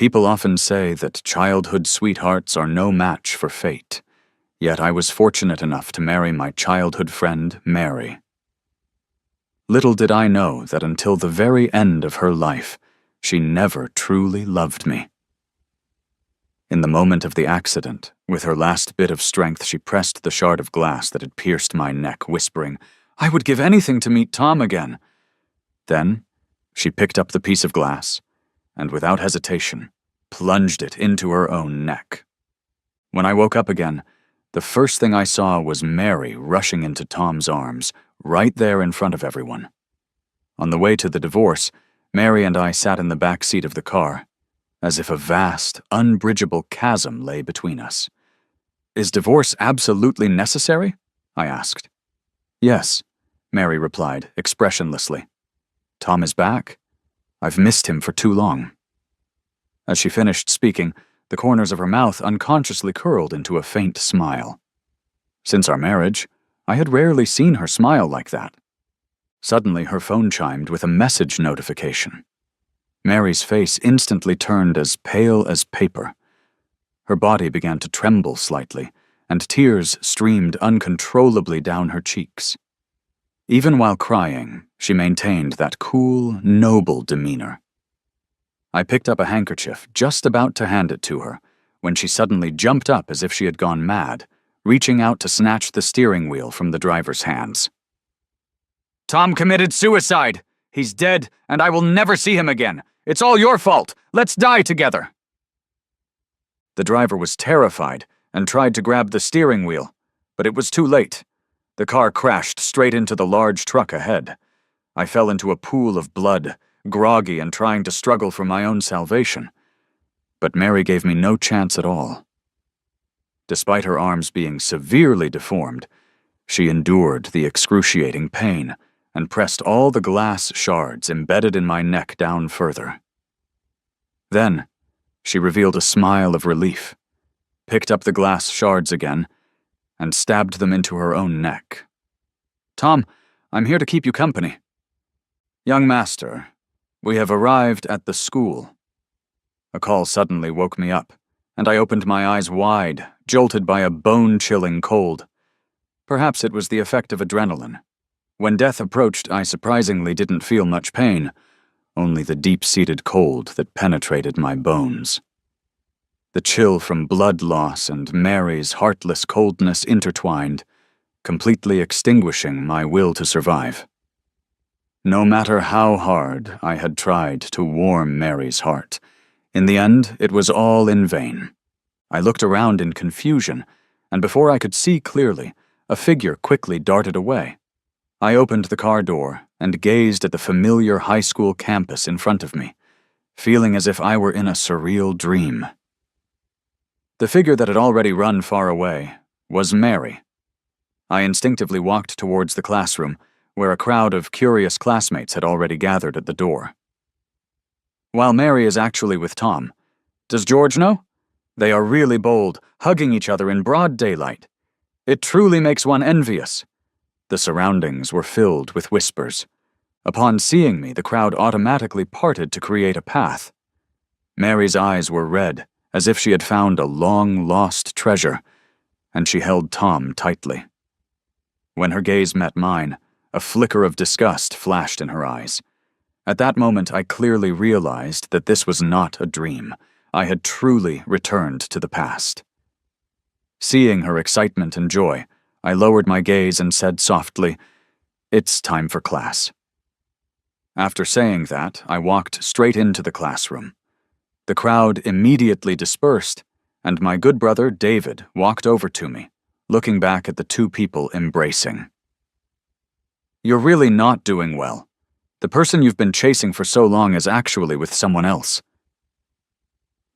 People often say that childhood sweethearts are no match for fate, yet I was fortunate enough to marry my childhood friend, Mary. Little did I know that until the very end of her life, she never truly loved me. In the moment of the accident, with her last bit of strength, she pressed the shard of glass that had pierced my neck, whispering, "I would give anything to meet Tom again." Then, she picked up the piece of glass, and without hesitation, plunged it into her own neck. When I woke up again, the first thing I saw was Mary rushing into Tom's arms, right there in front of everyone. On the way to the divorce, Mary and I sat in the back seat of the car, as if a vast, unbridgeable chasm lay between us. "Is divorce absolutely necessary?" I asked. "Yes," Mary replied, expressionlessly. "Tom is back. I've missed him for too long." As she finished speaking, the corners of her mouth unconsciously curled into a faint smile. Since our marriage, I had rarely seen her smile like that. Suddenly, her phone chimed with a message notification. Mary's face instantly turned as pale as paper. Her body began to tremble slightly, and tears streamed uncontrollably down her cheeks. Even while crying, she maintained that cool, noble demeanor. I picked up a handkerchief, just about to hand it to her, when she suddenly jumped up as if she had gone mad, reaching out to snatch the steering wheel from the driver's hands. "Tom committed suicide! He's dead, and I will never see him again! It's all your fault! Let's die together!" The driver was terrified and tried to grab the steering wheel, but it was too late. The car crashed straight into the large truck ahead. I fell into a pool of blood, groggy and trying to struggle for my own salvation. But Mary gave me no chance at all. Despite her arms being severely deformed, she endured the excruciating pain and pressed all the glass shards embedded in my neck down further. Then, she revealed a smile of relief, picked up the glass shards again, and stabbed them into her own neck. "Tom, I'm here to keep you company." "Young master, we have arrived at the school." A call suddenly woke me up, and I opened my eyes wide, jolted by a bone-chilling cold. Perhaps it was the effect of adrenaline. When death approached, I surprisingly didn't feel much pain, only the deep-seated cold that penetrated my bones. The chill from blood loss and Mary's heartless coldness intertwined, completely extinguishing my will to survive. No matter how hard I had tried to warm Mary's heart, in the end it was all in vain. I looked around in confusion, and before I could see clearly, a figure quickly darted away. I opened the car door and gazed at the familiar high school campus in front of me, feeling as if I were in a surreal dream. The figure that had already run far away was Mary. I instinctively walked towards the classroom, where a crowd of curious classmates had already gathered at the door. While Mary is actually with Tom, does George know? They are really bold, hugging each other in broad daylight. It truly makes one envious. The surroundings were filled with whispers. Upon seeing me, the crowd automatically parted to create a path. Mary's eyes were red, as if she had found a long-lost treasure, and she held Tom tightly. When her gaze met mine, a flicker of disgust flashed in her eyes. At that moment, I clearly realized that this was not a dream. I had truly returned to the past. Seeing her excitement and joy, I lowered my gaze and said softly, "It's time for class." After saying that, I walked straight into the classroom. The crowd immediately dispersed, and my good brother, David, walked over to me, looking back at the two people embracing. "You're really not doing well. The person you've been chasing for so long is actually with someone else."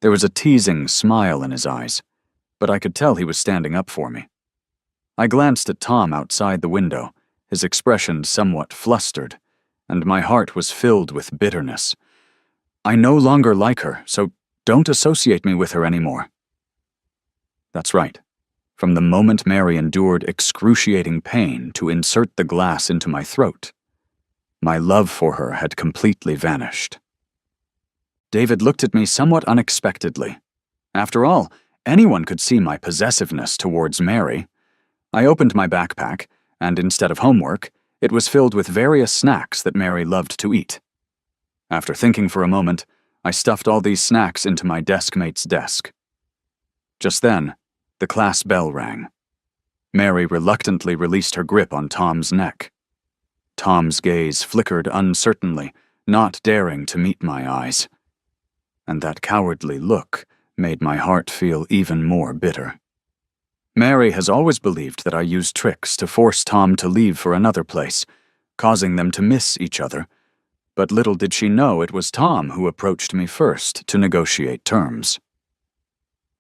There was a teasing smile in his eyes, but I could tell he was standing up for me. I glanced at Tom outside the window, his expression somewhat flustered, and my heart was filled with bitterness. I no longer like her, so don't associate me with her anymore. That's right. From the moment Mary endured excruciating pain to insert the glass into my throat, my love for her had completely vanished. David looked at me somewhat unexpectedly. After all, anyone could see my possessiveness towards Mary. I opened my backpack, and instead of homework, it was filled with various snacks that Mary loved to eat. After thinking for a moment, I stuffed all these snacks into my deskmate's desk. Just then, the class bell rang. Mary reluctantly released her grip on Tom's neck. Tom's gaze flickered uncertainly, not daring to meet my eyes. And that cowardly look made my heart feel even more bitter. Mary has always believed that I used tricks to force Tom to leave for another place, causing them to miss each other. But little did she know it was Tom who approached me first to negotiate terms.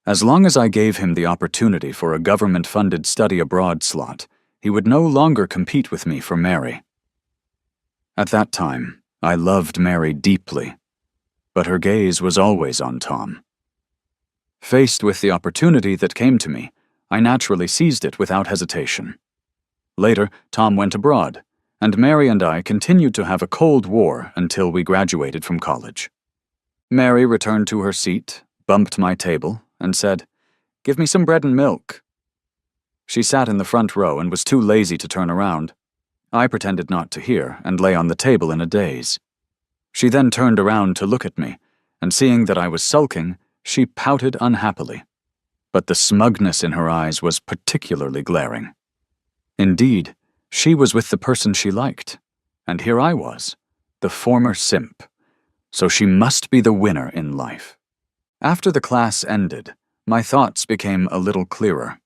As long as I gave him the opportunity for a government-funded study abroad slot, he would no longer compete with me for Mary. At that time, I loved Mary deeply, but her gaze was always on Tom. Faced with the opportunity that came to me, I naturally seized it without hesitation. Later, Tom went abroad, and Mary and I continued to have a cold war until we graduated from college. Mary returned to her seat, bumped my table, and said, "Give me some bread and milk." She sat in the front row and was too lazy to turn around. I pretended not to hear and lay on the table in a daze. She then turned around to look at me, and seeing that I was sulking, she pouted unhappily. But the smugness in her eyes was particularly glaring. Indeed, she was with the person she liked, and here I was, the former simp. So she must be the winner in life. After the class ended, my thoughts became a little clearer.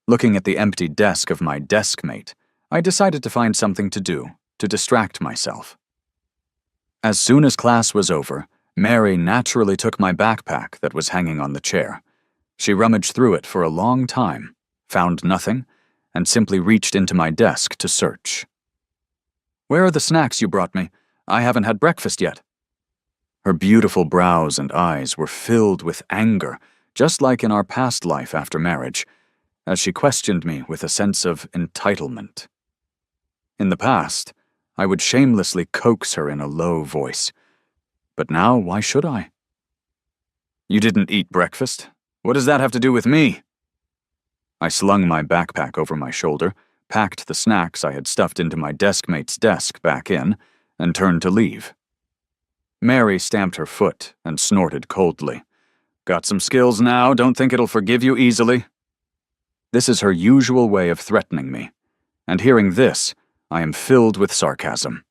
Looking at the empty desk of my deskmate, I decided to find something to do, to distract myself. As soon as class was over, Mary naturally took my backpack that was hanging on the chair. She rummaged through it for a long time, found nothing, and simply reached into my desk to search. "Where are the snacks you brought me? I haven't had breakfast yet." Her beautiful brows and eyes were filled with anger, just like in our past life after marriage, as she questioned me with a sense of entitlement. In the past, I would shamelessly coax her in a low voice. But now, why should I? "You didn't eat breakfast? What does that have to do with me?" I slung my backpack over my shoulder, packed the snacks I had stuffed into my deskmate's desk back in, and turned to leave. Mary stamped her foot and snorted coldly. "Got some skills now, don't think it'll forgive you easily." This is her usual way of threatening me, and hearing this, I am filled with sarcasm.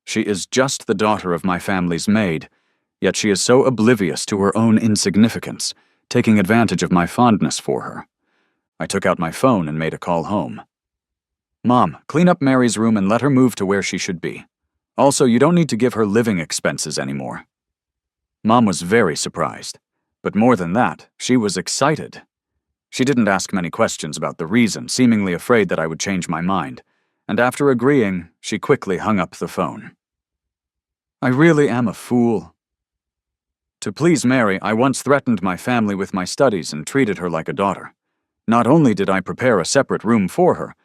She is just the daughter of my family's maid, yet she is so oblivious to her own insignificance, taking advantage of my fondness for her. I took out my phone and made a call home. "Mom, clean up Mary's room and let her move to where she should be. Also, you don't need to give her living expenses anymore." Mom was very surprised, but more than that, she was excited. She didn't ask many questions about the reason, seemingly afraid that I would change my mind, and after agreeing, she quickly hung up the phone. I really am a fool. To please Mary, I once threatened my family with my studies and treated her like a daughter. Not only did I prepare a separate room for her,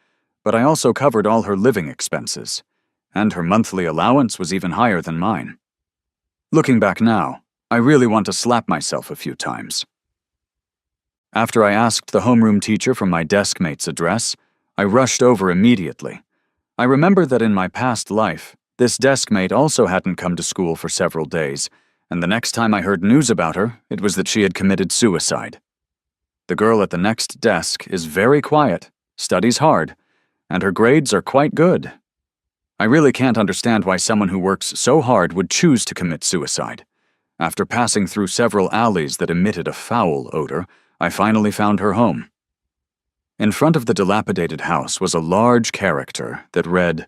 but I also covered all her living expenses, and her monthly allowance was even higher than mine. Looking back now, I really want to slap myself a few times. After I asked the homeroom teacher for my deskmate's address, I rushed over immediately. I remember that in my past life, this deskmate also hadn't come to school for several days, and the next time I heard news about her, it was that she had committed suicide. The girl at the next desk is very quiet, studies hard, and her grades are quite good. I really can't understand why someone who works so hard would choose to commit suicide. After passing through several alleys that emitted a foul odor, I finally found her home. In front of the dilapidated house was a large character that read,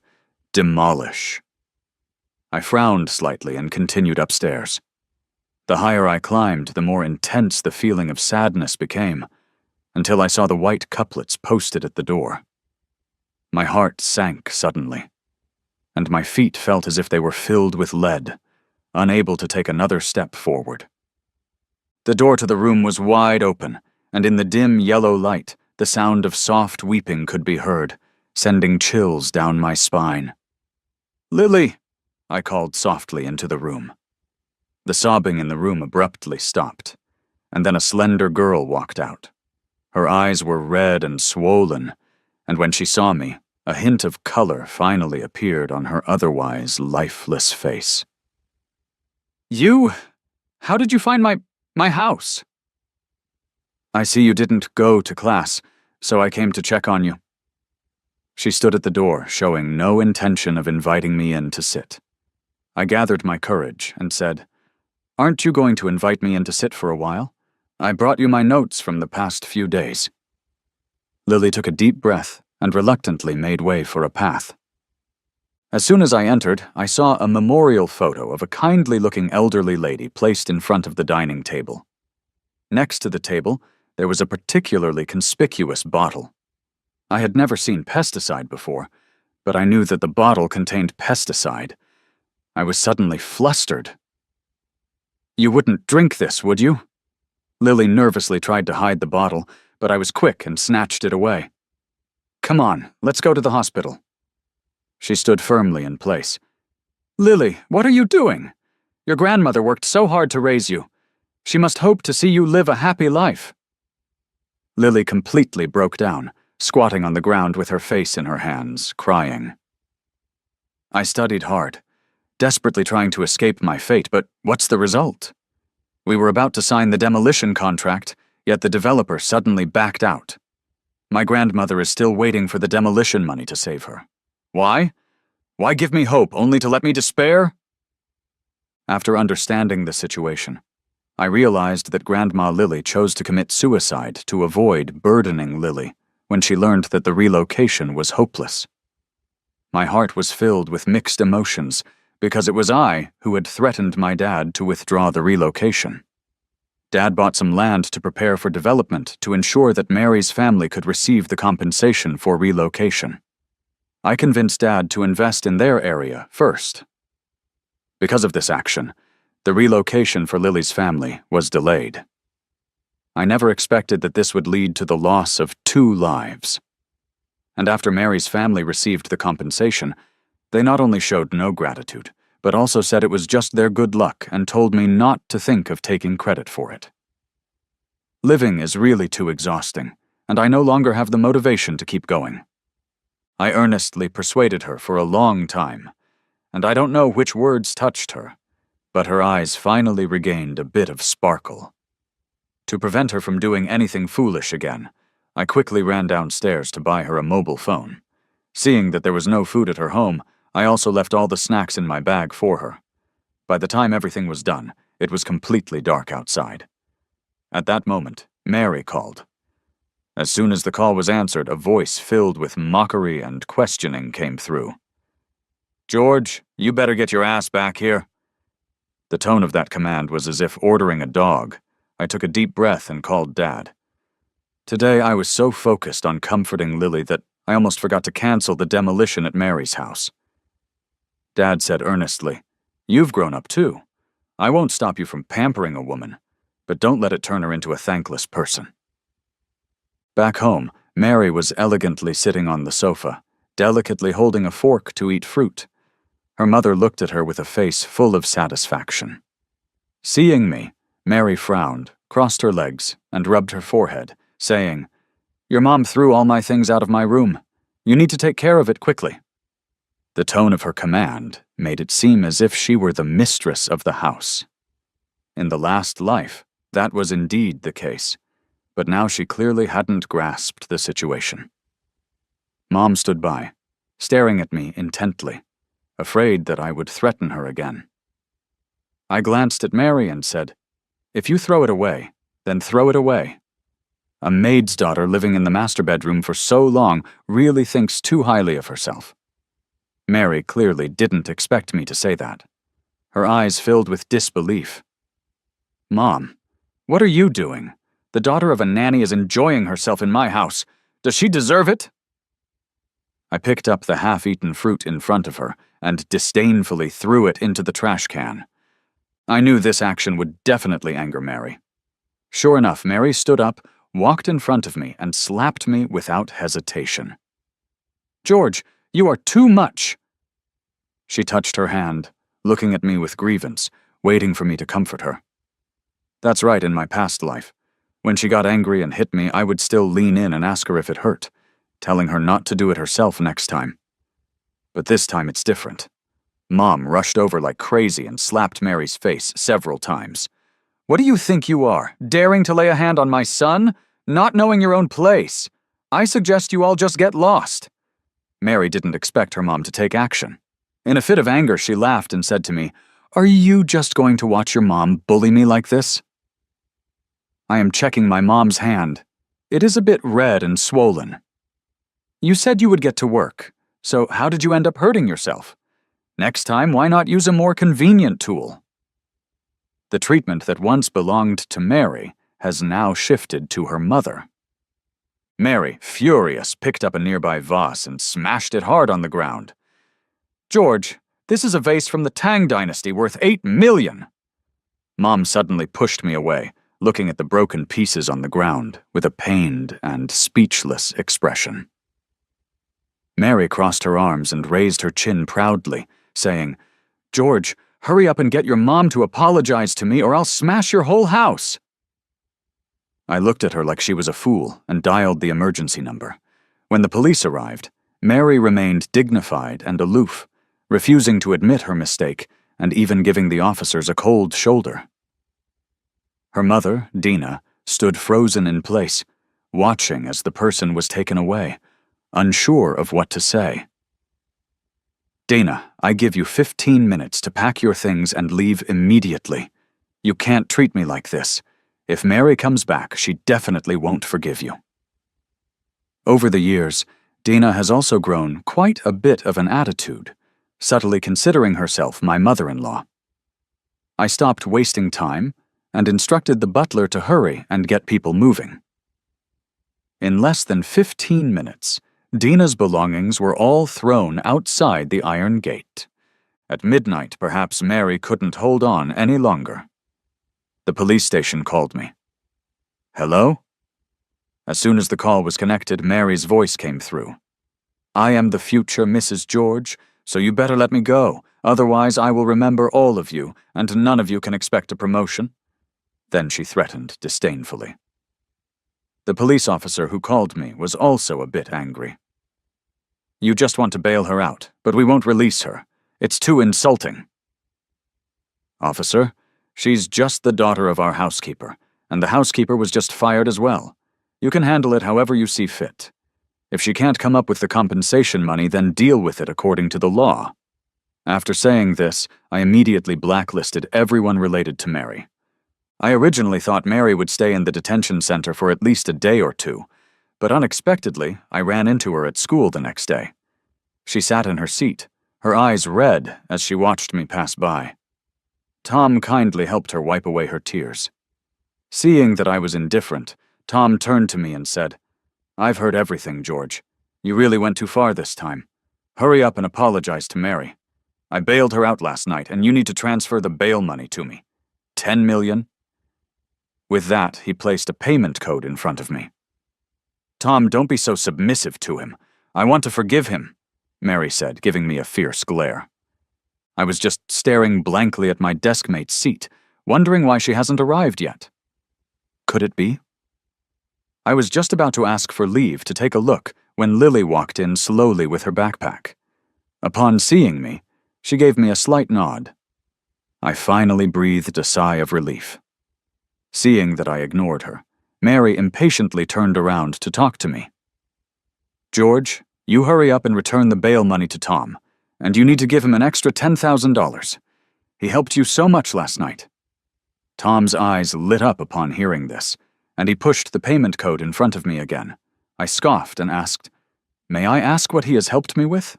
"Demolish." I frowned slightly and continued upstairs. The higher I climbed, the more intense the feeling of sadness became, until I saw the white couplets posted at the door. My heart sank suddenly, and my feet felt as if they were filled with lead, unable to take another step forward. The door to the room was wide open, and in the dim yellow light, the sound of soft weeping could be heard, sending chills down my spine. "Lily!" I called softly into the room. The sobbing in the room abruptly stopped, and then a slender girl walked out. Her eyes were red and swollen, and when she saw me, a hint of color finally appeared on her otherwise lifeless face. "You? How did you find my house?" "I see you didn't go to class, so I came to check on you." She stood at the door, showing no intention of inviting me in to sit. I gathered my courage and said, "Aren't you going to invite me in to sit for a while? I brought you my notes from the past few days." Lily took a deep breath and reluctantly made way for a path. As soon as I entered, I saw a memorial photo of a kindly-looking elderly lady placed in front of the dining table. Next to the table, there was a particularly conspicuous bottle. I had never seen pesticide before, but I knew that the bottle contained pesticide. I was suddenly flustered. "You wouldn't drink this, would you?" Lily nervously tried to hide the bottle, but I was quick and snatched it away. "Come on, let's go to the hospital." She stood firmly in place. "Lily, what are you doing? Your grandmother worked so hard to raise you. She must hope to see you live a happy life." Lily completely broke down, squatting on the ground with her face in her hands, crying. I studied hard, desperately trying to escape my fate, but what's the result? We were about to sign the demolition contract, yet the developer suddenly backed out. My grandmother is still waiting for the demolition money to save her. Why? Why give me hope, only to let me despair? After understanding the situation, I realized that Grandma Lily chose to commit suicide to avoid burdening Lily when she learned that the relocation was hopeless. My heart was filled with mixed emotions because it was I who had threatened my dad to withdraw the relocation. Dad bought some land to prepare for development to ensure that Mary's family could receive the compensation for relocation. I convinced Dad to invest in their area first. Because of this action, the relocation for Lily's family was delayed. I never expected that this would lead to the loss of 2 lives. And after Mary's family received the compensation, they not only showed no gratitude, but also said it was just their good luck and told me not to think of taking credit for it. Living is really too exhausting, and I no longer have the motivation to keep going. I earnestly persuaded her for a long time, and I don't know which words touched her, but her eyes finally regained a bit of sparkle. To prevent her from doing anything foolish again, I quickly ran downstairs to buy her a mobile phone. Seeing that there was no food at her home, I also left all the snacks in my bag for her. By the time everything was done, it was completely dark outside. At that moment, Mary called. As soon as the call was answered, a voice filled with mockery and questioning came through. "George, you better get your ass back here." The tone of that command was as if ordering a dog. I took a deep breath and called Dad. Today I was so focused on comforting Lily that I almost forgot to cancel the demolition at Mary's house. Dad said earnestly, "You've grown up too. I won't stop you from pampering a woman, but don't let it turn her into a thankless person." Back home, Mary was elegantly sitting on the sofa, delicately holding a fork to eat fruit. Her mother looked at her with a face full of satisfaction. Seeing me, Mary frowned, crossed her legs, and rubbed her forehead, saying, "Your mom threw all my things out of my room. You need to take care of it quickly." The tone of her command made it seem as if she were the mistress of the house. In the last life, that was indeed the case, but now she clearly hadn't grasped the situation. Mom stood by, staring at me intently, afraid that I would threaten her again. I glanced at Mary and said, "If you throw it away, then throw it away. A maid's daughter living in the master bedroom for so long really thinks too highly of herself." Mary clearly didn't expect me to say that. Her eyes filled with disbelief. "Mom, what are you doing? The daughter of a nanny is enjoying herself in my house. Does she deserve it?" I picked up the half-eaten fruit in front of her and disdainfully threw it into the trash can. I knew this action would definitely anger Mary. Sure enough, Mary stood up, walked in front of me, and slapped me without hesitation. "George, you are too much." She touched her hand, looking at me with grievance, waiting for me to comfort her. That's right, in my past life. When she got angry and hit me, I would still lean in and ask her if it hurt, telling her not to do it herself next time. But this time it's different. Mom rushed over like crazy and slapped Mary's face several times. "What do you think you are, daring to lay a hand on my son? Not knowing your own place. I suggest you all just get lost." Mary didn't expect her mom to take action. In a fit of anger, she laughed and said to me, "Are you just going to watch your mom bully me like this?" I am checking my mom's hand. It is a bit red and swollen. "You said you would get to work, so how did you end up hurting yourself? Next time, why not use a more convenient tool?" The treatment that once belonged to Mary has now shifted to her mother. Mary, furious, picked up a nearby vase and smashed it hard on the ground. "George, this is a vase from the Tang Dynasty worth 8 million. Mom suddenly pushed me away, looking at the broken pieces on the ground with a pained and speechless expression. Mary crossed her arms and raised her chin proudly, saying, "George, hurry up and get your mom to apologize to me or I'll smash your whole house." I looked at her like she was a fool and dialed the emergency number. When the police arrived, Mary remained dignified and aloof, refusing to admit her mistake and even giving the officers a cold shoulder. Her mother, Dina, stood frozen in place, watching as the person was taken away, unsure of what to say. "Dana, I give you 15 minutes to pack your things and leave immediately. You can't treat me like this. If Mary comes back, she definitely won't forgive you." Over the years, Dina has also grown quite a bit of an attitude, subtly considering herself my mother-in-law. I stopped wasting time and instructed the butler to hurry and get people moving. In less than 15 minutes, Dina's belongings were all thrown outside the iron gate. At midnight, perhaps Mary couldn't hold on any longer. The police station called me. "Hello?" As soon as the call was connected, Mary's voice came through. "I am the future Mrs. George, so you better let me go, otherwise I will remember all of you, and none of you can expect a promotion." Then she threatened disdainfully. The police officer who called me was also a bit angry. "You just want to bail her out, but we won't release her. It's too insulting." "Officer, she's just the daughter of our housekeeper, and the housekeeper was just fired as well. You can handle it however you see fit. If she can't come up with the compensation money, then deal with it according to the law." After saying this, I immediately blacklisted everyone related to Mary. I originally thought Mary would stay in the detention center for at least a day or two, but unexpectedly, I ran into her at school the next day. She sat in her seat, her eyes red as she watched me pass by. Tom kindly helped her wipe away her tears. Seeing that I was indifferent, Tom turned to me and said, "I've heard everything, George. You really went too far this time. Hurry up and apologize to Mary. I bailed her out last night, and you need to transfer the bail money to me. 10 million? With that, he placed a payment code in front of me. "Tom, don't be so submissive to him. I want to forgive him," Mary said, giving me a fierce glare. I was just staring blankly at my deskmate's seat, wondering why she hasn't arrived yet. Could it be? I was just about to ask for leave to take a look when Lily walked in slowly with her backpack. Upon seeing me, she gave me a slight nod. I finally breathed a sigh of relief. Seeing that I ignored her, Mary impatiently turned around to talk to me. "George, you hurry up and return the bail money to Tom, and you need to give him an extra $10,000. He helped you so much last night." Tom's eyes lit up upon hearing this, and he pushed the payment code in front of me again. I scoffed and asked, "May I ask what he has helped me with?"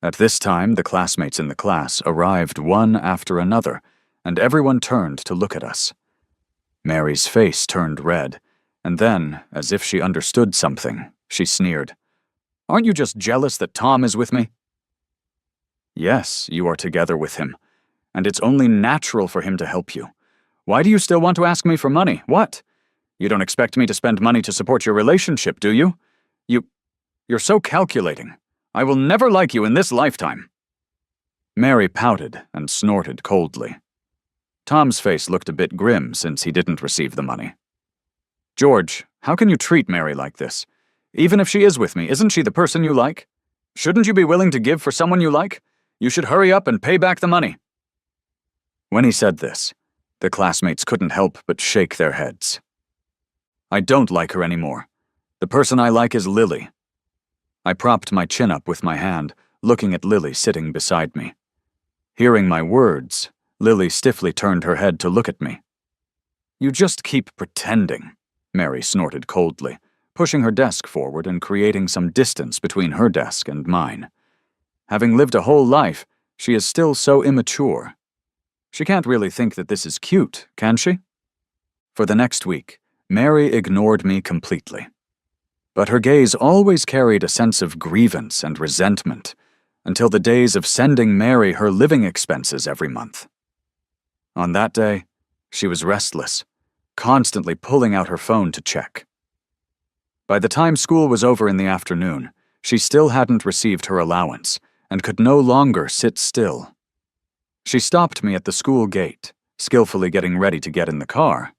At this time, the classmates in the class arrived one after another, and everyone turned to look at us. Mary's face turned red, and then, as if she understood something, she sneered. "Aren't you just jealous that Tom is with me?" "Yes, you are together with him, and it's only natural for him to help you. Why do you still want to ask me for money? What? You don't expect me to spend money to support your relationship, do you? You're so calculating. I will never like you in this lifetime." Mary pouted and snorted coldly. Tom's face looked a bit grim since he didn't receive the money. "George, how can you treat Mary like this? Even if she is with me, isn't she the person you like? Shouldn't you be willing to give for someone you like? You should hurry up and pay back the money." When he said this, the classmates couldn't help but shake their heads. "I don't like her anymore. The person I like is Lily." I propped my chin up with my hand, looking at Lily sitting beside me. Hearing my words, Lily stiffly turned her head to look at me. "You just keep pretending," Mary snorted coldly, pushing her desk forward and creating some distance between her desk and mine. Having lived a whole life, she is still so immature. She can't really think that this is cute, can she? For the next week, Mary ignored me completely. But her gaze always carried a sense of grievance and resentment, until the days of sending Mary her living expenses every month. On that day, she was restless, constantly pulling out her phone to check. By the time school was over in the afternoon, she still hadn't received her allowance and could no longer sit still. She stopped me at the school gate, skillfully getting ready to get in the car.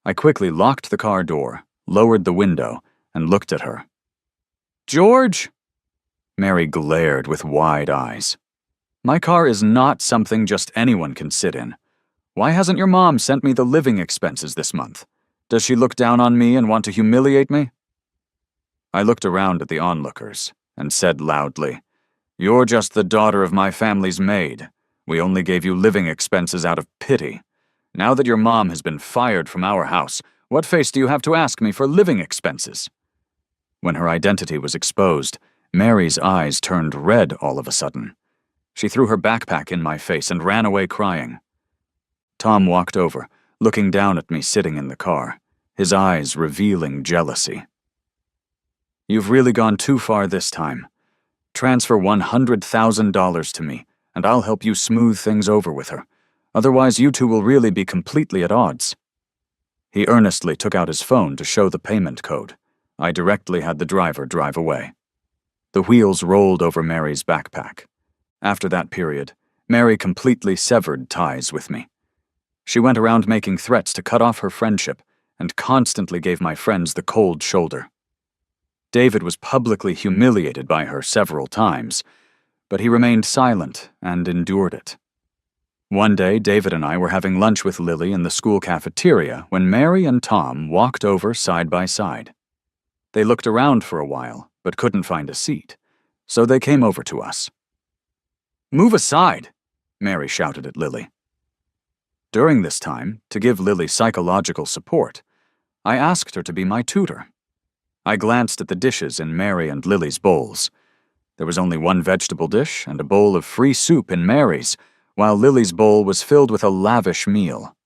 I quickly locked the car door, lowered the window, and looked at her. "George!" Mary glared with wide eyes. "My car is not something just anyone can sit in. Why hasn't your mom sent me the living expenses this month? Does she look down on me and want to humiliate me?" I looked around at the onlookers and said loudly, "You're just the daughter of my family's maid. We only gave you living expenses out of pity. Now that your mom has been fired from our house, what face do you have to ask me for living expenses?" When her identity was exposed, Mary's eyes turned red all of a sudden. She threw her backpack in my face and ran away crying. Tom walked over, looking down at me sitting in the car, his eyes revealing jealousy. "You've really gone too far this time. Transfer $100,000 to me, and I'll help you smooth things over with her. Otherwise, you two will really be completely at odds." He earnestly took out his phone to show the payment code. I directly had the driver drive away. The wheels rolled over Mary's backpack. After that period, Mary completely severed ties with me. She went around making threats to cut off her friendship and constantly gave my friends the cold shoulder. David was publicly humiliated by her several times, but he remained silent and endured it. One day, David and I were having lunch with Lily in the school cafeteria when Mary and Tom walked over side by side. They looked around for a while, but couldn't find a seat, so they came over to us. "Move aside," Mary shouted at Lily. During this time, to give Lily psychological support, I asked her to be my tutor. I glanced at the dishes in Mary and Lily's bowls. There was only one vegetable dish and a bowl of free soup in Mary's, while Lily's bowl was filled with a lavish meal.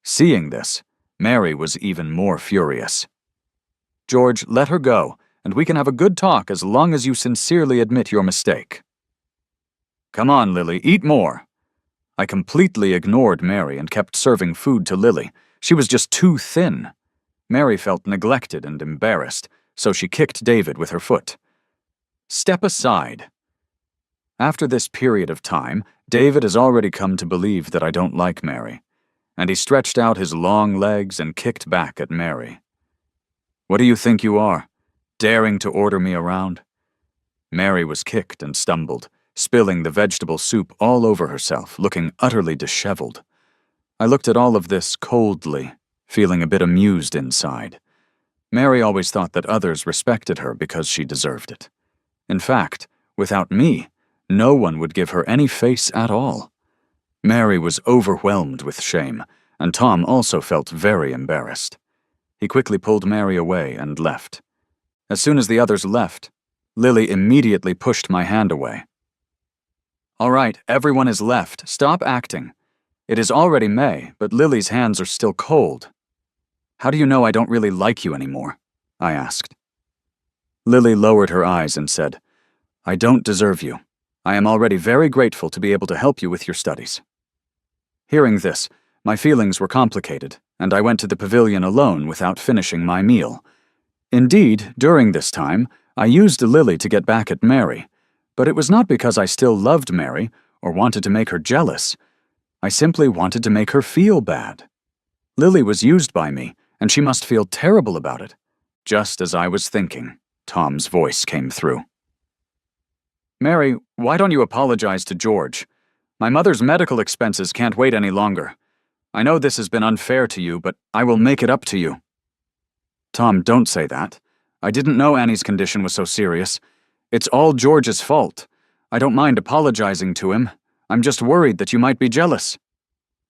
Seeing this, Mary was even more furious. "George, let her go, and we can have a good talk as long as you sincerely admit your mistake." "Come on, Lily, eat more." I completely ignored Mary and kept serving food to Lily. She was just too thin. Mary felt neglected and embarrassed, so she kicked David with her foot. "Step aside." After this period of time, David has already come to believe that I don't like Mary, and he stretched out his long legs and kicked back at Mary. "What do you think you are, daring to order me around?" Mary was kicked and stumbled, spilling the vegetable soup all over herself, looking utterly disheveled. I looked at all of this coldly, feeling a bit amused inside. Mary always thought that others respected her because she deserved it. In fact, without me, no one would give her any face at all. Mary was overwhelmed with shame, and Tom also felt very embarrassed. He quickly pulled Mary away and left. As soon as the others left, Lily immediately pushed my hand away. "All right, everyone is left. Stop acting. It is already May, but Lily's hands are still cold." "How do you know I don't really like you anymore?" I asked. Lily lowered her eyes and said, "I don't deserve you. I am already very grateful to be able to help you with your studies." Hearing this, my feelings were complicated, and I went to the pavilion alone without finishing my meal. Indeed, during this time, I used Lily to get back at Mary, but it was not because I still loved Mary or wanted to make her jealous. I simply wanted to make her feel bad. Lily was used by me, and she must feel terrible about it. Just as I was thinking, Tom's voice came through. Mary, why don't you apologize to George? My mother's medical expenses can't wait any longer. I know this has been unfair to you, but I will make it up to you. Tom, don't say that. I didn't know Annie's condition was so serious. It's all George's fault. I don't mind apologizing to him. I'm just worried that you might be jealous.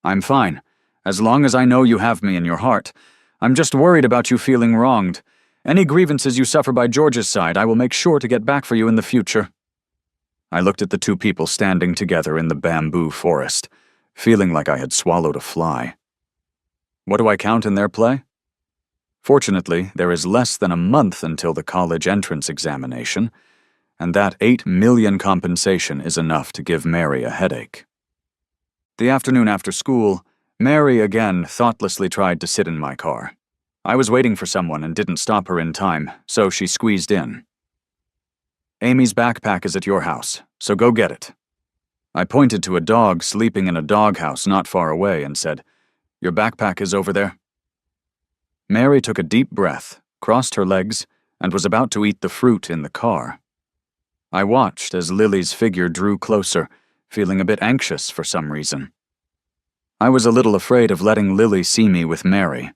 I'm fine, as long as I know you have me in your heart. I'm just worried about you feeling wronged. Any grievances you suffer by George's side, I will make sure to get back for you in the future. I looked at the two people standing together in the bamboo forest, feeling like I had swallowed a fly. What do I count in their play? Fortunately, there is less than a month until the college entrance examination, and that $8 million compensation is enough to give Mary a headache. The afternoon after school, Mary again thoughtlessly tried to sit in my car. I was waiting for someone and didn't stop her in time, so she squeezed in. Amy's backpack is at your house, so go get it. I pointed to a dog sleeping in a doghouse not far away and said, Your backpack is over there. Mary took a deep breath, crossed her legs, and was about to eat the fruit in the car. I watched as Lily's figure drew closer, feeling a bit anxious for some reason. I was a little afraid of letting Lily see me with Mary.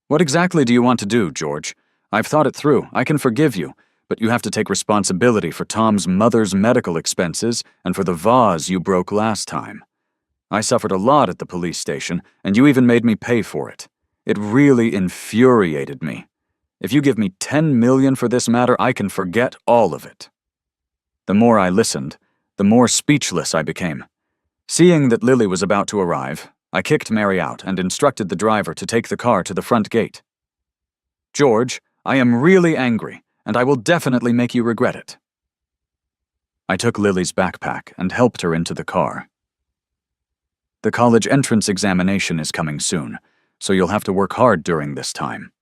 What exactly do you want to do, George? I've thought it through. I can forgive you, but you have to take responsibility for Tom's mother's medical expenses and for the vase you broke last time. I suffered a lot at the police station, and you even made me pay for it. It really infuriated me. If you give me $10 million for this matter, I can forget all of it. The more I listened, the more speechless I became. Seeing that Lily was about to arrive, I kicked Mary out and instructed the driver to take the car to the front gate. George, I am really angry, and I will definitely make you regret it. I took Lily's backpack and helped her into the car. The college entrance examination is coming soon, so you'll have to work hard during this time.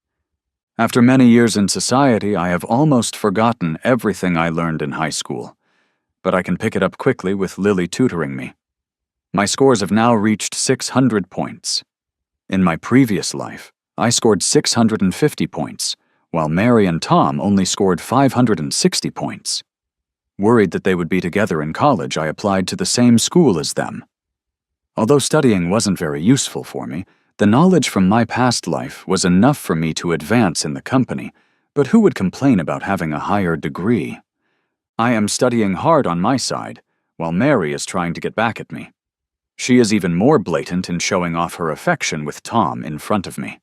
After many years in society, I have almost forgotten everything I learned in high school, but I can pick it up quickly with Lily tutoring me. My scores have now reached 600 points. In my previous life, I scored 650 points, while Mary and Tom only scored 560 points. Worried that they would be together in college, I applied to the same school as them. Although studying wasn't very useful for me, the knowledge from my past life was enough for me to advance in the company, but who would complain about having a higher degree? I am studying hard on my side, while Mary is trying to get back at me. She is even more blatant in showing off her affection with Tom in front of me.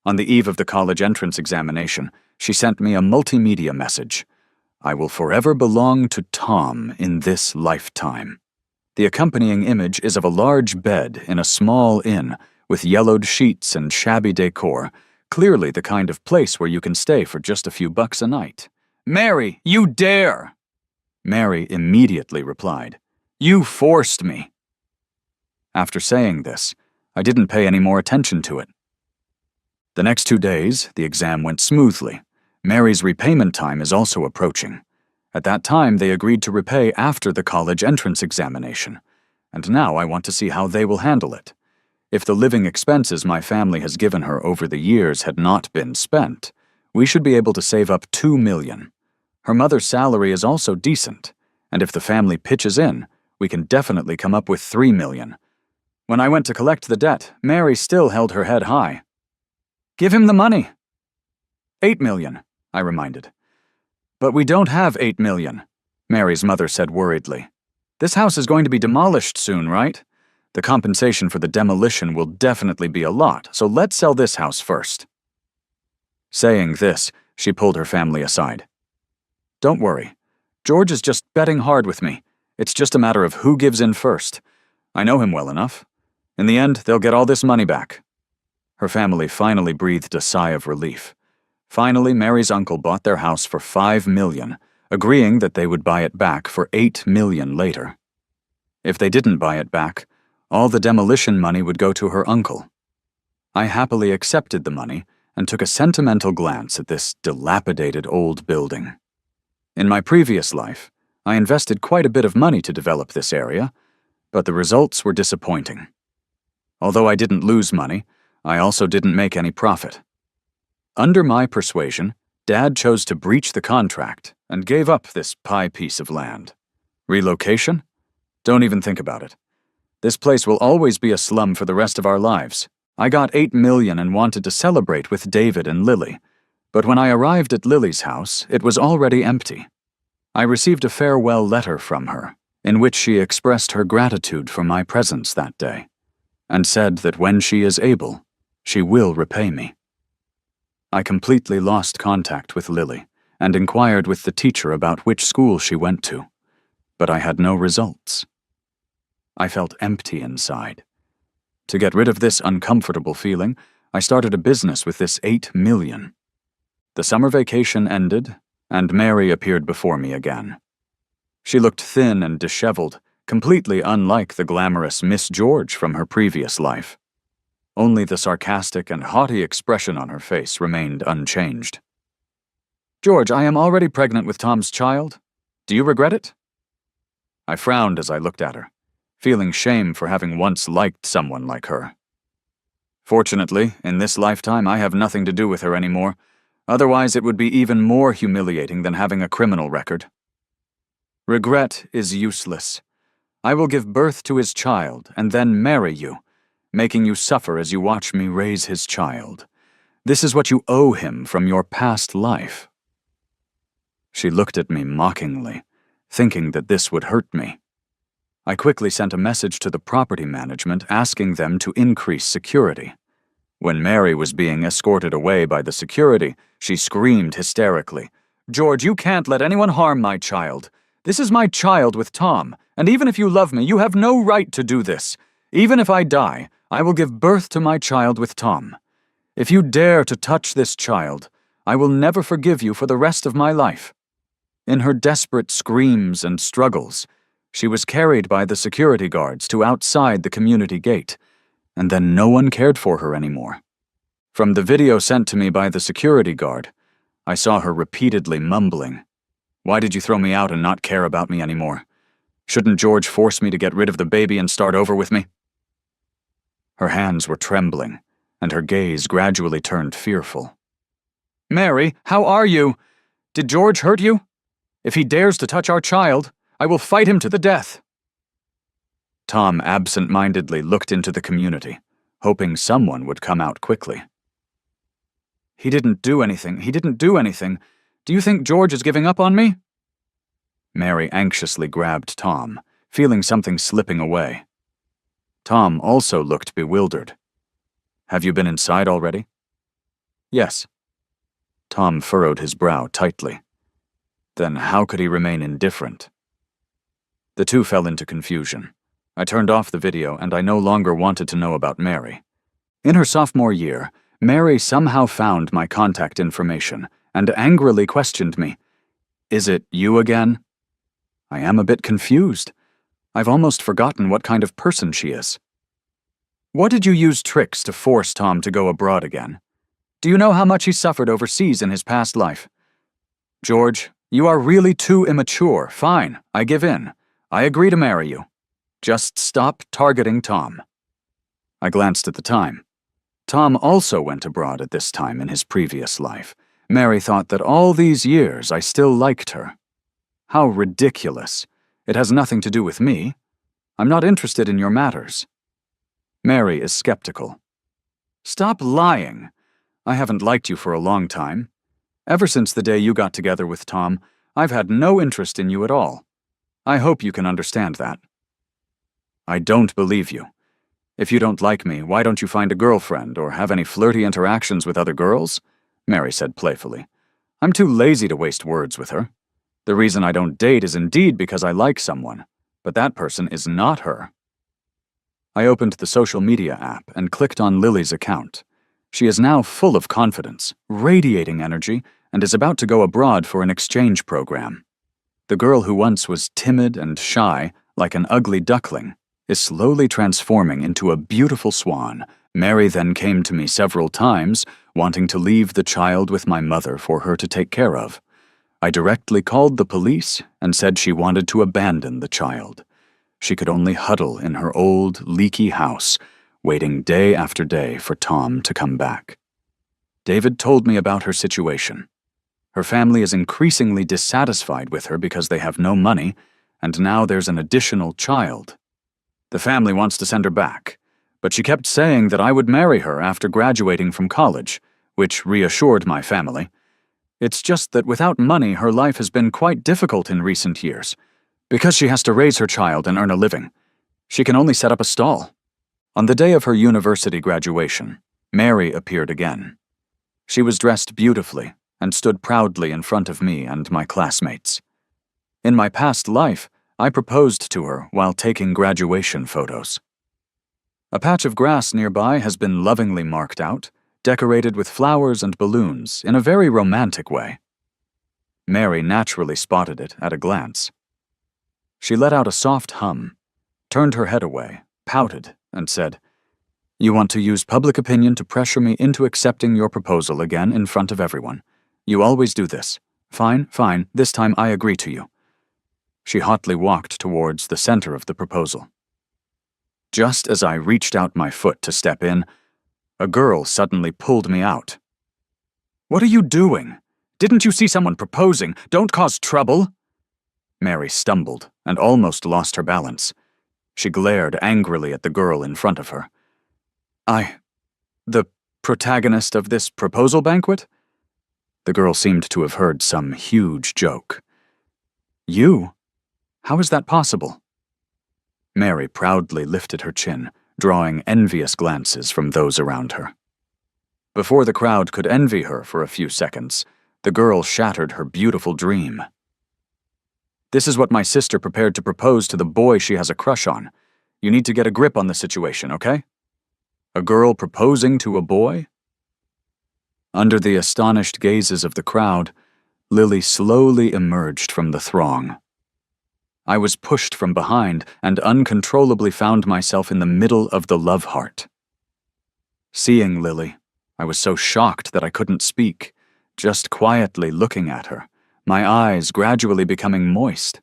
On the eve of the college entrance examination, she sent me a multimedia message. I will forever belong to Tom in this lifetime. The accompanying image is of a large bed in a small inn with yellowed sheets and shabby decor, clearly the kind of place where you can stay for just a few bucks a night. Mary, you dare! Mary immediately replied, You forced me. After saying this, I didn't pay any more attention to it. The next 2 days, the exam went smoothly. Mary's repayment time is also approaching. At that time, they agreed to repay after the college entrance examination, and now I want to see how they will handle it. If the living expenses my family has given her over the years had not been spent, we should be able to save up $2 million. Her mother's salary is also decent, and if the family pitches in, we can definitely come up with $3 million. When I went to collect the debt, Mary still held her head high. Give him the money. $8 million, I reminded. But we don't have $8 million, Mary's mother said worriedly. This house is going to be demolished soon, right? The compensation for the demolition will definitely be a lot, so let's sell this house first. Saying this, she pulled her family aside. Don't worry. George is just betting hard with me. It's just a matter of who gives in first. I know him well enough. In the end, they'll get all this money back. Her family finally breathed a sigh of relief. Finally, Mary's uncle bought their house for $5 million, agreeing that they would buy it back for $8 million later. If they didn't buy it back, all the demolition money would go to her uncle. I happily accepted the money and took a sentimental glance at this dilapidated old building. In my previous life, I invested quite a bit of money to develop this area, but the results were disappointing. Although I didn't lose money, I also didn't make any profit. Under my persuasion, Dad chose to breach the contract and gave up this pie piece of land. Relocation? Don't even think about it. This place will always be a slum for the rest of our lives. I got $8 million and wanted to celebrate with David and Lily, but when I arrived at Lily's house, it was already empty. I received a farewell letter from her, in which she expressed her gratitude for my presence that day, and said that when she is able, she will repay me. I completely lost contact with Lily and inquired with the teacher about which school she went to, but I had no results. I felt empty inside. To get rid of this uncomfortable feeling, I started a business with this $8 million. The summer vacation ended, and Mary appeared before me again. She looked thin and disheveled, completely unlike the glamorous Miss George from her previous life. Only the sarcastic and haughty expression on her face remained unchanged. "George, I am already pregnant with Tom's child. Do you regret it?" I frowned as I looked at her, feeling shame for having once liked someone like her. Fortunately, in this lifetime I have nothing to do with her anymore, otherwise it would be even more humiliating than having a criminal record. Regret is useless. I will give birth to his child and then marry you, making you suffer as you watch me raise his child. This is what you owe him from your past life. She looked at me mockingly, thinking that this would hurt me. I quickly sent a message to the property management asking them to increase security. When Mary was being escorted away by the security, she screamed hysterically, "George, you can't let anyone harm my child. This is my child with Tom, and even if you love me, you have no right to do this. Even if I die, I will give birth to my child with Tom. If you dare to touch this child, I will never forgive you for the rest of my life." In her desperate screams and struggles, she was carried by the security guards to outside the community gate, and then no one cared for her anymore. From the video sent to me by the security guard, I saw her repeatedly mumbling, "Why did you throw me out and not care about me anymore? Shouldn't George force me to get rid of the baby and start over with me?" Her hands were trembling, and her gaze gradually turned fearful. "Mary, how are you? Did George hurt you? If he dares to touch our child, I will fight him to the death." Tom absent-mindedly looked into the community, hoping someone would come out quickly. He didn't do anything. Do you think George is giving up on me?" Mary anxiously grabbed Tom, feeling something slipping away. Tom also looked bewildered. "Have you been inside already?" "Yes." Tom furrowed his brow tightly. Then how could he remain indifferent? The two fell into confusion. I turned off the video and I no longer wanted to know about Mary. In her sophomore year, Mary somehow found my contact information and angrily questioned me. "Is it you again?" I am a bit confused. I've almost forgotten what kind of person she is. "What did you use tricks to force Tom to go abroad again? Do you know how much he suffered overseas in his past life?" "George, you are really too immature. Fine, I give in. I agree to marry you. Just stop targeting Tom." I glanced at the time. Tom also went abroad at this time in his previous life. Mary thought that all these years I still liked her. How ridiculous. It has nothing to do with me. I'm not interested in your matters. Mary is skeptical. "Stop lying. I haven't liked you for a long time. Ever since the day you got together with Tom, I've had no interest in you at all. I hope you can understand that." "I don't believe you. If you don't like me, why don't you find a girlfriend or have any flirty interactions with other girls?" Mary said playfully. "I'm too lazy to waste words with her. The reason I don't date is indeed because I like someone, but that person is not her." I opened the social media app and clicked on Lily's account. She is now full of confidence, radiating energy, and is about to go abroad for an exchange program. The girl who once was timid and shy, like an ugly duckling, is slowly transforming into a beautiful swan. Mary then came to me several times, wanting to leave the child with my mother for her to take care of. I directly called the police and said she wanted to abandon the child. she could only huddle in her old, leaky house, waiting day after day for Tom to come back. David told me about her situation. Her family is increasingly dissatisfied with her because they have no money, and now there's an additional child. The family wants to send her back, but she kept saying that I would marry her after graduating from college, which reassured my family. It's just that without money, her life has been quite difficult in recent years. Because she has to raise her child and earn a living, she can only set up a stall. On the day of her university graduation, Mary appeared again. She was dressed beautifully and stood proudly in front of me and my classmates. In my past life, I proposed to her while taking graduation photos. A patch of grass nearby has been lovingly marked out, decorated with flowers and balloons in a very romantic way. Mary naturally spotted it at a glance. She let out a soft hum, turned her head away, pouted, and said, "You want to use public opinion to pressure me into accepting your proposal again in front of everyone. You always do this. Fine, fine, this time I agree to you." She hotly walked towards the center of the proposal. Just as I reached out my foot to step in, a girl suddenly pulled me out. "What are you doing? Didn't you see someone proposing? Don't cause trouble!" Mary stumbled and almost lost her balance. She glared angrily at the girl in front of her. The protagonist of this proposal banquet?" The girl seemed to have heard some huge joke. "You? How is that possible?" Mary proudly lifted her chin, drawing envious glances from those around her. Before the crowd could envy her for a few seconds, the girl shattered her beautiful dream. "This is what my sister prepared to propose to the boy she has a crush on. You need to get a grip on the situation, okay? A girl proposing to a boy?" Under the astonished gazes of the crowd, Lily slowly emerged from the throng. I was pushed from behind and uncontrollably found myself in the middle of the love heart. Seeing Lily, I was so shocked that I couldn't speak, just quietly looking at her, my eyes gradually becoming moist.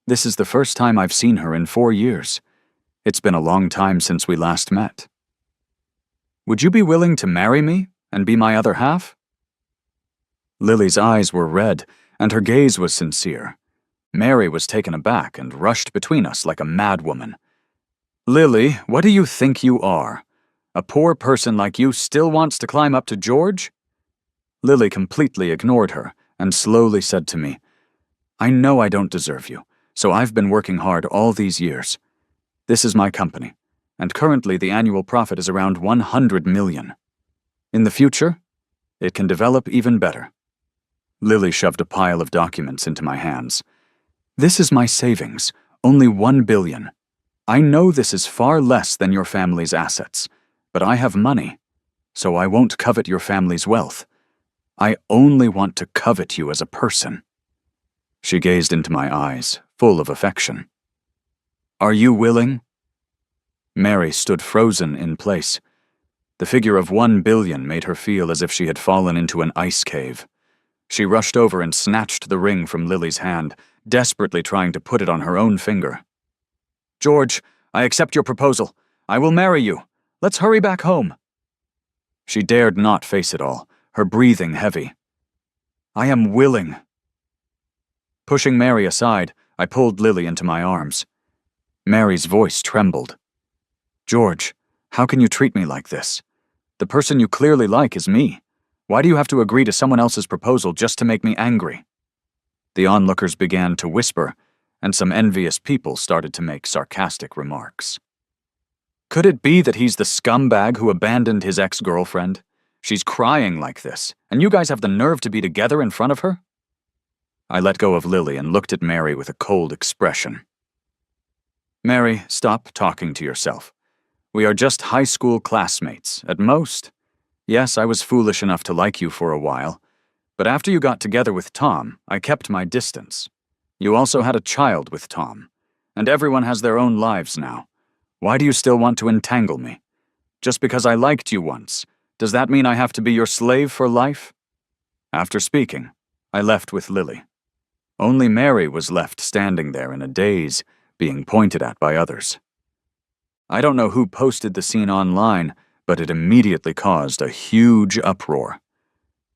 This is the first time I've seen her in 4 years. It's been a long time since we last met. "Would you be willing to marry me and be my other half?" Lily's eyes were red, and her gaze was sincere. Mary was taken aback and rushed between us like a madwoman. "Lily, what do you think you are? A poor person like you still wants to climb up to George?" Lily completely ignored her and slowly said to me, "I know I don't deserve you, so I've been working hard all these years. This is my company, and currently the annual profit is around 100 million. In the future, it can develop even better." Lily shoved a pile of documents into my hands. "This is my savings, only 1 billion. I know this is far less than your family's assets, but I have money, so I won't covet your family's wealth. I only want to covet you as a person." She gazed into my eyes, full of affection. "Are you willing?" Mary stood frozen in place. The figure of 1 billion made her feel as if she had fallen into an ice cave. She rushed over and snatched the ring from Lily's hand, desperately trying to put it on her own finger. "George, I accept your proposal. I will marry you. Let's hurry back home." She dared not face it all, her breathing heavy. "I am willing." Pushing Mary aside, I pulled Lily into my arms. Mary's voice trembled. "George, how can you treat me like this? The person you clearly like is me. Why do you have to agree to someone else's proposal just to make me angry?" The onlookers began to whisper, and some envious people started to make sarcastic remarks. Could it be that he's the scumbag who abandoned his ex-girlfriend? She's crying like this, and you guys have the nerve to be together in front of her? I let go of Lily and looked at Mary with a cold expression. "Mary, stop talking to yourself. We are just high school classmates, at most. Yes, I was foolish enough to like you for a while, but after you got together with Tom, I kept my distance. You also had a child with Tom, and everyone has their own lives now. Why do you still want to entangle me? Just because I liked you once, does that mean I have to be your slave for life?" After speaking, I left with Lily. Only Mary was left standing there in a daze, being pointed at by others. I don't know who posted the scene online, but it immediately caused a huge uproar.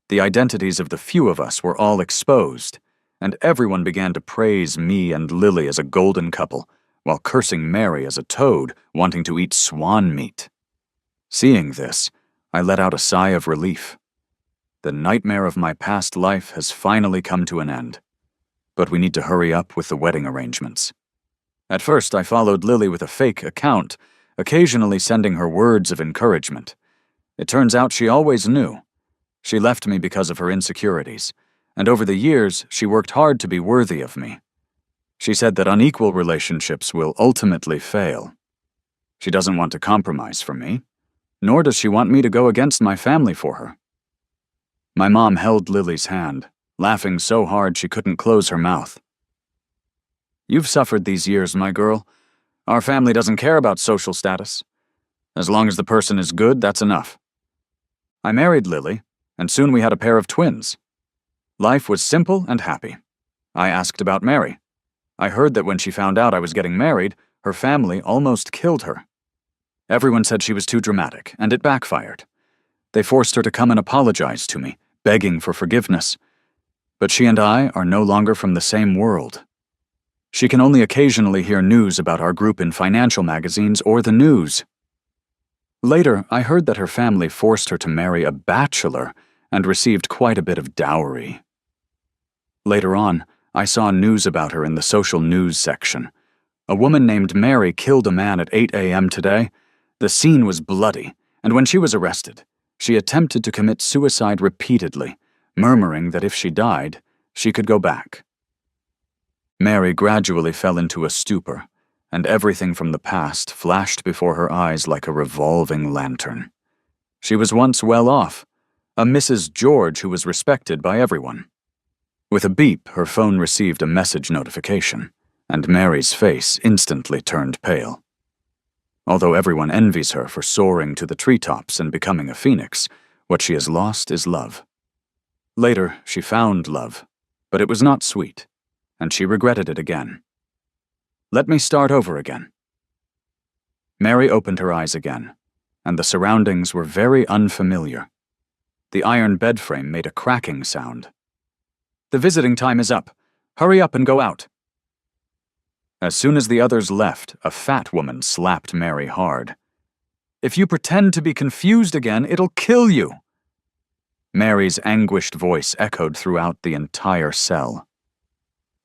The identities of the few of us were all exposed, and everyone began to praise me and Lily as a golden couple, while cursing Mary as a toad wanting to eat swan meat. Seeing this, I let out a sigh of relief. The nightmare of my past life has finally come to an end, but we need to hurry up with the wedding arrangements. At first, I followed Lily with a fake account, occasionally sending her words of encouragement. It turns out she always knew. She left me because of her insecurities, and over the years, she worked hard to be worthy of me. She said that unequal relationships will ultimately fail. She doesn't want to compromise for me, nor does she want me to go against my family for her. My mom held Lily's hand, laughing so hard she couldn't close her mouth. You've suffered these years, my girl. Our family doesn't care about social status. As long as the person is good, that's enough. I married Lily, and soon we had a pair of twins. Life was simple and happy. I asked about Mary. I heard that when she found out I was getting married, her family almost killed her. Everyone said she was too dramatic, and it backfired. They forced her to come and apologize to me, begging for forgiveness. But she and I are no longer from the same world. She can only occasionally hear news about our group in financial magazines or the news. Later, I heard that her family forced her to marry a bachelor and received quite a bit of dowry. Later on, I saw news about her in the social news section. A woman named Mary killed a man at 8 a.m. today. The scene was bloody, and when she was arrested, she attempted to commit suicide repeatedly, murmuring that if she died, she could go back. Mary gradually fell into a stupor, and everything from the past flashed before her eyes like a revolving lantern. She was once well off, a Mrs. George who was respected by everyone. With a beep, her phone received a message notification, and Mary's face instantly turned pale. Although everyone envies her for soaring to the treetops and becoming a phoenix, what she has lost is love. Later, she found love, but it was not sweet, and she regretted it again. Let me start over again. Mary opened her eyes again, and the surroundings were very unfamiliar. The iron bed frame made a cracking sound. The visiting time is up. Hurry up and go out. As soon as the others left, a fat woman slapped Mary hard. If you pretend to be confused again, it'll kill you. Mary's anguished voice echoed throughout the entire cell.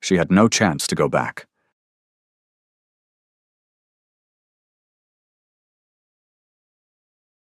She had no chance to go back.